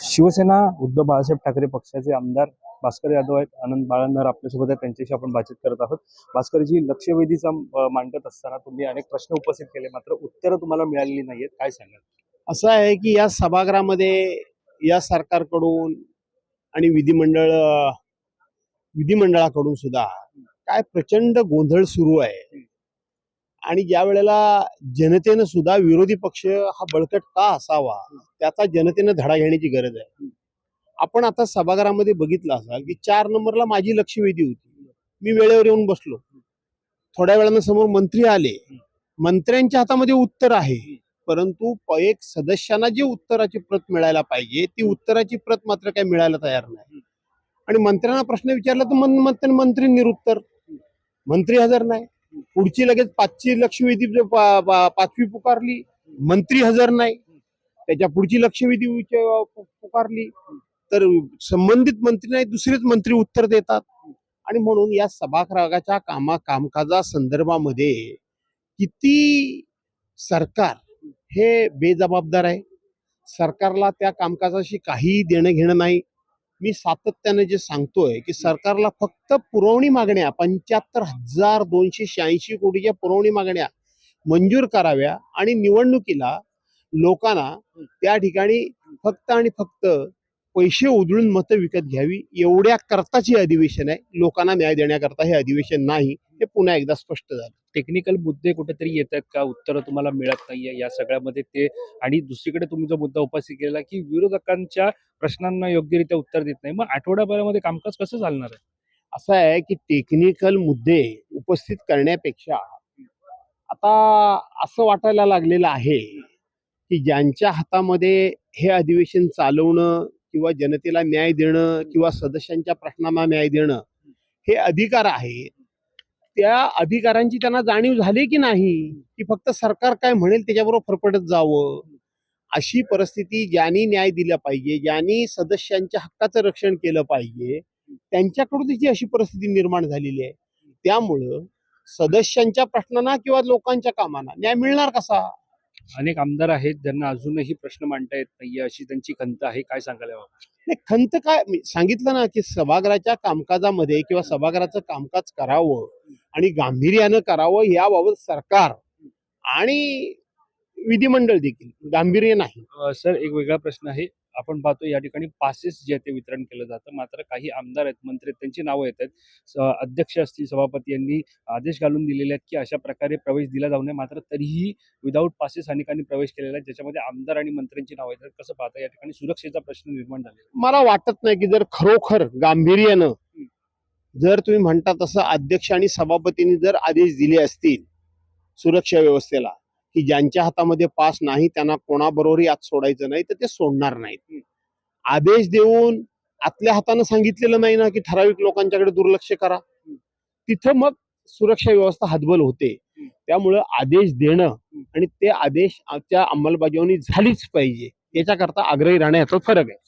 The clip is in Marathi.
शिवसेना उद्धव बाळासाहेब ठाकरे पक्षाचे आमदार भास्कर यादव आहेत. आनंद बाळंदर आपल्यासोबत आहेत, त्यांच्याशी आपण बातचीत करत आहोत. भास्करजी, लक्षवेधीचा मांडत असताना तुम्ही अनेक प्रश्न उपस्थित केले, मात्र उत्तरं तुम्हाला मिळालेली नाहीयेत. काय सांगाल? असं आहे की या सभागृहामध्ये या सरकारकडून आणि विधिमंडळाकडून सुद्धा काय प्रचंड गोंधळ सुरू आहे. आणि ज्या वेळेला जनतेनं सुद्धा विरोधी पक्ष हा बळकट का असावा त्याचा जनतेनं धडा घेण्याची गरज आहे. आपण आता सभागृहामध्ये बघितलं असाल की 4 नंबरला माझी लक्षवेधी होती. मी वेळेवर येऊन बसलो. थोड्या वेळानं समोर मंत्री आले. मंत्र्यांच्या हातामध्ये उत्तर आहे, परंतु एक सदस्यांना जी उत्तराची प्रत मिळायला पाहिजे ती उत्तराची प्रत मात्र काय मिळायला तयार नाही. आणि मंत्र्यांना प्रश्न विचारला तर मंत्री निरुत्तर, मंत्री हजर नाही. पुढची लगेच 5ची लक्षवेधी 5वी पुकारली, मंत्री हजर नाही. त्याच्या पुढची लक्षवेधी पुकारली तर संबंधित मंत्री नाही, दुसरेच मंत्री उत्तर देतात. आणि म्हणून या सभागृहाच्या कामकाजा संदर्भामध्ये किती सरकार हे बेजबाबदार आहे. सरकारला त्या कामकाजाशी काही देणं घेणं नाही. मी सातत्याने जे सांगतोय की सरकारला फक्त पुरवणी मागण्या 75,286 कोटीच्या पुरवणी मागण्या मंजूर कराव्या आणि निवडणुकीला लोकांना त्या ठिकाणी फक्त आणि फक्त पैसे उधळून मतं विकत घ्यावी एवढ्या करताच हे अधिवेशन आहे. लोकांना न्याय देण्याकरता हे अधिवेशन नाही. हे पुन्हा एकदा स्पष्ट झालं. टेक्निकल मुद्दे कुठेतरी येत आहेत का? उत्तरं तुम्हाला मिळत नाहीये या सगळ्यामध्ये ते. आणि दुसरीकडे तुम्ही जो मुद्दा उपस्थित केला की विरोधकांच्या प्रश्नांना योग्यरित्या उत्तर देत नाही, मग आठवड्याभरामध्ये कामकाज कसं चालणार आहे? असं आहे की टेक्निकल मुद्दे उपस्थित करण्यापेक्षा आता असं वाटायला लागलेलं आहे की ज्यांच्या हातामध्ये हे अधिवेशन चालवणं किंवा जनतेला न्याय देणं किंवा सदस्यांच्या प्रश्नांना न्याय देणं हे अधिकार आहे, त्या अधिकारांची त्यांना जाणीव झाली की नाही की फक्त सरकार काय म्हणेल त्याच्याबरोबर फरफटत जावं. अशी परिस्थिती ज्यांनी न्याय दिला पाहिजे, ज्यांनी सदस्यांच्या हक्काचं रक्षण केलं पाहिजे, त्यांच्याकडून ही अशी परिस्थिती निर्माण झालेली आहे. त्यामुळं सदस्यांच्या प्रश्नांना किंवा लोकांच्या कामांना न्याय मिळणार कसा? अनेक आमदार आहेत ज्यांना अजूनही प्रश्न मांडता येत नाहीये, अशी त्यांची खंत आहे. काय सांगाल याबाबत? नाही, खंत काय, मी सांगितलं ना की सभागृहाच्या कामकाजामध्ये किंवा सभागृहाचं कामकाज करावं आणि गांभीर्यानं करावं याबाबत सरकार आणि विधिमंडळ देखील गांभीर्य नाही. सर, एक वेगळा प्रश्न आहे. आपण पाहतो या ठिकाणी पासेस जे ते वितरण केलं जातं, मात्र काही आमदार आहेत, मंत्री आहेत, त्यांची नावं येत आहेत. अध्यक्ष असतील, सभापती यांनी आदेश घालून दिलेले आहेत की अशा प्रकारे प्रवेश दिला जाऊ नये, मात्र तरीही विदाऊट पासेस अनेकांनी प्रवेश केलेला आहे, ज्याच्यामध्ये आमदार आणि मंत्र्यांची नावं येतात. कसं पाहता या ठिकाणी सुरक्षेचा प्रश्न निर्माण झालेला? मला वाटत नाही की जर खरोखर गांभीर्यानं जर तुम्ही म्हणता तसं अध्यक्ष आणि सभापतींनी जर आदेश दिले असतील सुरक्षा व्यवस्थेला की ज्यांच्या हातामध्ये पास नाही त्यांना कोणाबरोबरही आत सोडायचं नाही, तर ते सोडणार नाहीत. आदेश देऊन आतल्या हातानं सांगितलेलं नाही ना की ठराविक लोकांच्याकडे दुर्लक्ष करा, तिथं मग सुरक्षा व्यवस्था हतबल होते. त्यामुळं आदेश देणं आणि ते आदेश त्या अंमलबजावणी झालीच पाहिजे याच्याकरता आग्रही राहण्याचा फरक आहे.